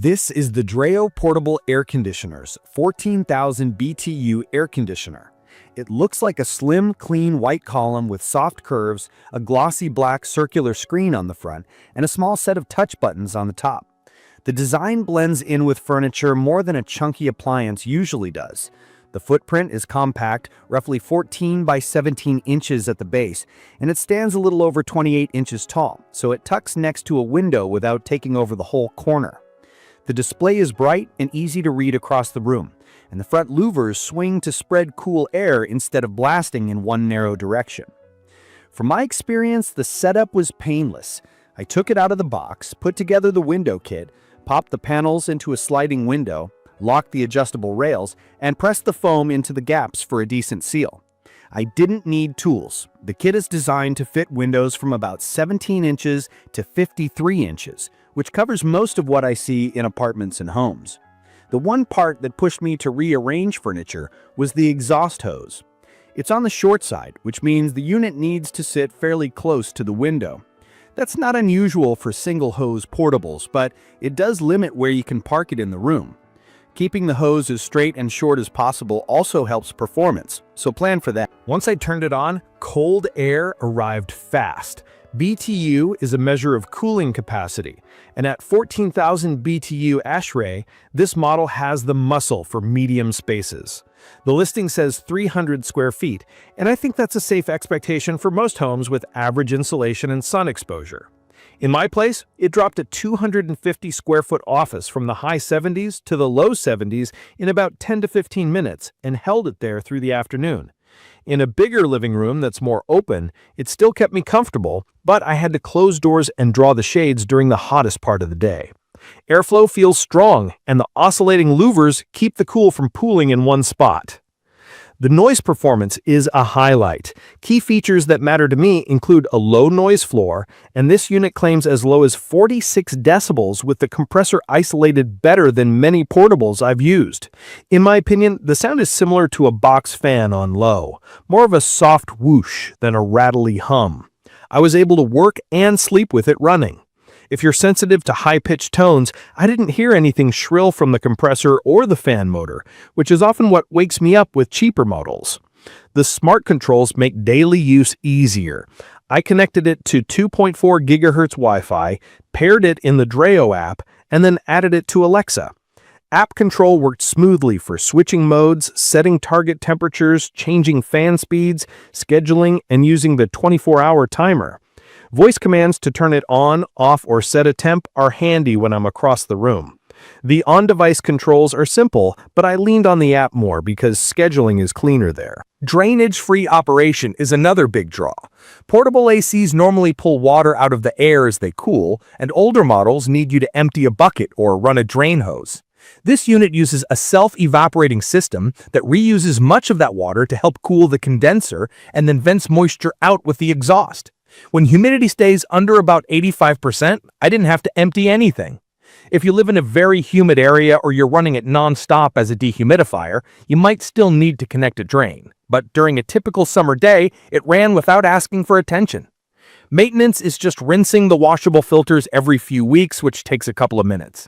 This is the Dreo Portable Air Conditioner's 14,000 BTU air conditioner. It looks like a slim, clean white column with soft curves, a glossy black circular screen on the front, and a small set of touch buttons on the top. The design blends in with furniture more than a chunky appliance usually does. The footprint is compact, roughly 14 by 17 inches at the base, and it stands a little over 28 inches tall, so it tucks next to a window without taking over the whole corner. The display is bright and easy to read across the room, and the front louvers swing to spread cool air instead of blasting in one narrow direction. From my experience, the setup was painless. I took it out of the box, put together the window kit, popped the panels into a sliding window, locked the adjustable rails, and pressed the foam into the gaps for a decent seal. I didn't need tools. The kit is designed to fit windows from about 17 inches to 53 inches, which covers most of what I see in apartments and homes. The one part that pushed me to rearrange furniture was the exhaust hose. It's on the short side, which means the unit needs to sit fairly close to the window. That's not unusual for single hose portables, but it does limit where you can park it in the room. Keeping the hose as straight and short as possible also helps performance, so plan for that. Once I turned it on, cold air arrived fast. BTU is a measure of cooling capacity, and at 14,000 BTU ASHRAE, this model has the muscle for medium spaces. The listing says 300 square feet, and I think that's a safe expectation for most homes with average insulation and sun exposure. In my place, it dropped a 250 square foot office from the high 70s to the low 70s in about 10 to 15 minutes and held it there through the afternoon. In a bigger living room that's more open, it still kept me comfortable, but I had to close doors and draw the shades during the hottest part of the day. Airflow feels strong, and the oscillating louvers keep the cool from pooling in one spot. The noise performance is a highlight. Key features that matter to me include a low noise floor, and this unit claims as low as 46 decibels with the compressor isolated better than many portables I've used. In my opinion, the sound is similar to a box fan on low, more of a soft whoosh than a rattly hum. I was able to work and sleep with it running. If you're sensitive to high-pitched tones, I didn't hear anything shrill from the compressor or the fan motor, which is often what wakes me up with cheaper models. The smart controls make daily use easier. I connected it to 2.4 GHz Wi-Fi, paired it in the Dreo app, and then added it to Alexa. App control worked smoothly for switching modes, setting target temperatures, changing fan speeds, scheduling, and using the 24-hour timer. Voice commands to turn it on, off, or set a temp are handy when I'm across the room. The on-device controls are simple, but I leaned on the app more because scheduling is cleaner there. Drainage-free operation is another big draw. Portable ACs normally pull water out of the air as they cool, and older models need you to empty a bucket or run a drain hose. This unit uses a self-evaporating system that reuses much of that water to help cool the condenser and then vents moisture out with the exhaust. When humidity stays under about 85%, I didn't have to empty anything. If you live in a very humid area or you're running it non-stop as a dehumidifier, you might still need to connect a drain. But during a typical summer day, it ran without asking for attention. Maintenance is just rinsing the washable filters every few weeks, which takes a couple of minutes.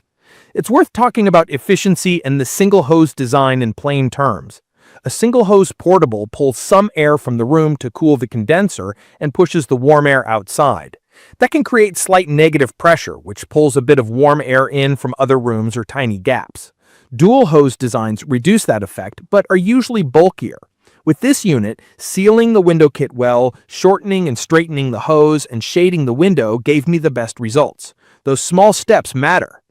It's worth talking about efficiency and the single hose design in plain terms. A single hose portable pulls some air from the room to cool the condenser and pushes the warm air outside. That can create slight negative pressure, which pulls a bit of warm air in from other rooms or tiny gaps. Dual hose designs reduce that effect, but are usually bulkier. With this unit, sealing the window kit well, shortening and straightening the hose, and shading the window gave me the best results. Those small steps matter.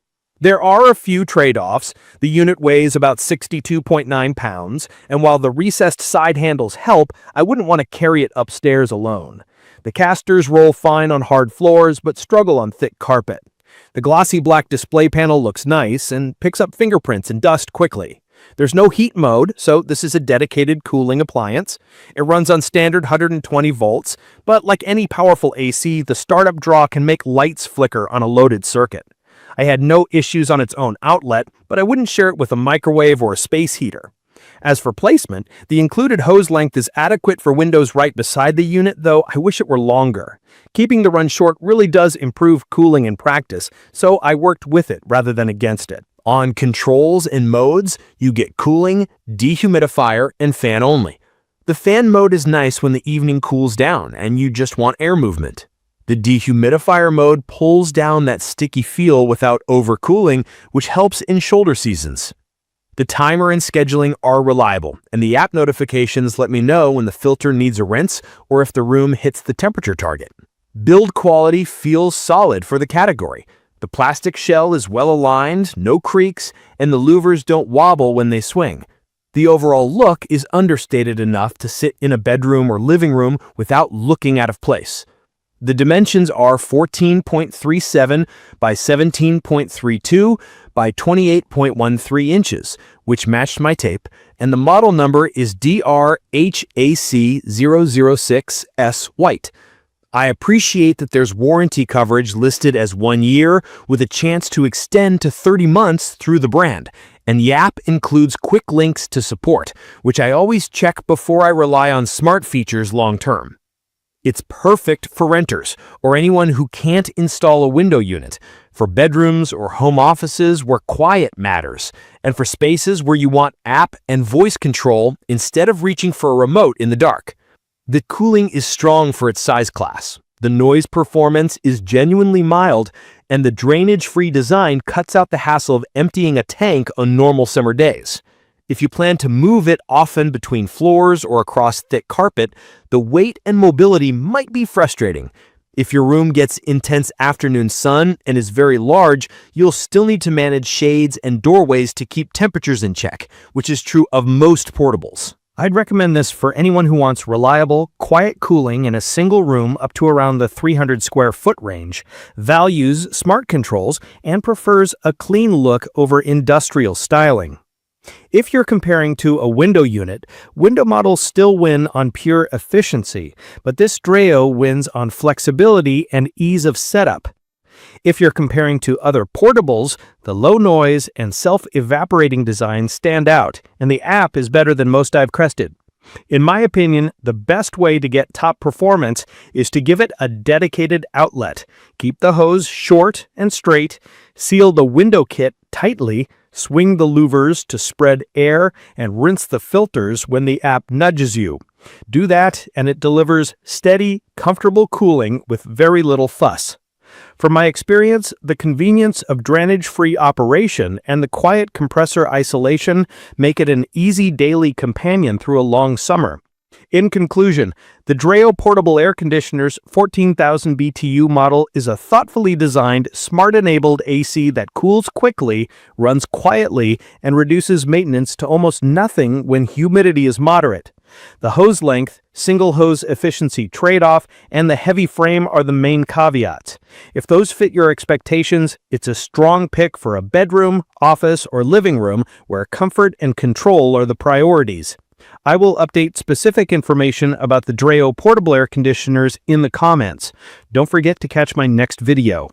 There are a few trade-offs. The unit weighs about 62.9 pounds, and while the recessed side handles help, I wouldn't want to carry it upstairs alone. The casters roll fine on hard floors, but struggle on thick carpet. The glossy black display panel looks nice and picks up fingerprints and dust quickly. There's no heat mode, so this is a dedicated cooling appliance. It runs on standard 120 volts, but like any powerful AC, the startup draw can make lights flicker on a loaded circuit. I had no issues on its own outlet, but I wouldn't share it with a microwave or a space heater. As for placement, the included hose length is adequate for windows right beside the unit, though I wish it were longer. Keeping the run short really does improve cooling in practice, so I worked with it rather than against it. On controls and modes, you get cooling, dehumidifier, and fan only. The fan mode is nice when the evening cools down and you just want air movement. The dehumidifier mode pulls down that sticky feel without overcooling, which helps in shoulder seasons. The timer and scheduling are reliable, and the app notifications let me know when the filter needs a rinse or if the room hits the temperature target. Build quality feels solid for the category. The plastic shell is well aligned, no creaks, and the louvers don't wobble when they swing. The overall look is understated enough to sit in a bedroom or living room without looking out of place. The dimensions are 14.37 by 17.32 by 28.13 inches, which matched my tape, and the model number is DRHAC006S White. I appreciate that there's warranty coverage listed as 1 year with a chance to extend to 30 months through the brand, and the app includes quick links to support, which I always check before I rely on smart features long term. It's perfect for renters or anyone who can't install a window unit, for bedrooms or home offices where quiet matters, and for spaces where you want app and voice control instead of reaching for a remote in the dark. The cooling is strong for its size class. The noise performance is genuinely mild, and the drainage-free design cuts out the hassle of emptying a tank on normal summer days. If you plan to move it often between floors or across thick carpet, the weight and mobility might be frustrating. If your room gets intense afternoon sun and is very large, you'll still need to manage shades and doorways to keep temperatures in check, which is true of most portables. I'd recommend this for anyone who wants reliable, quiet cooling in a single room up to around the 300 square foot range, values smart controls, and prefers a clean look over industrial styling. If you're comparing to a window unit, window models still win on pure efficiency, but this Dreo wins on flexibility and ease of setup. If you're comparing to other portables, the low noise and self-evaporating design stand out, and the app is better than most I've crested. In my opinion, the best way to get top performance is to give it a dedicated outlet. Keep the hose short and straight, seal the window kit tightly, swing the louvers to spread air, and rinse the filters when the app nudges you. Do that, and it delivers steady, comfortable cooling with very little fuss. From my experience, the convenience of drainage-free operation and the quiet compressor isolation make it an easy daily companion through a long summer. In conclusion, the Dreo Portable Air Conditioner's 14,000 BTU model is a thoughtfully designed, smart-enabled AC that cools quickly, runs quietly, and reduces maintenance to almost nothing when humidity is moderate. The hose length, single hose efficiency trade-off, and the heavy frame are the main caveats. If those fit your expectations, it's a strong pick for a bedroom, office, or living room where comfort and control are the priorities. I will update specific information about the Dreo Portable Air Conditioners in the comments. Don't forget to catch my next video.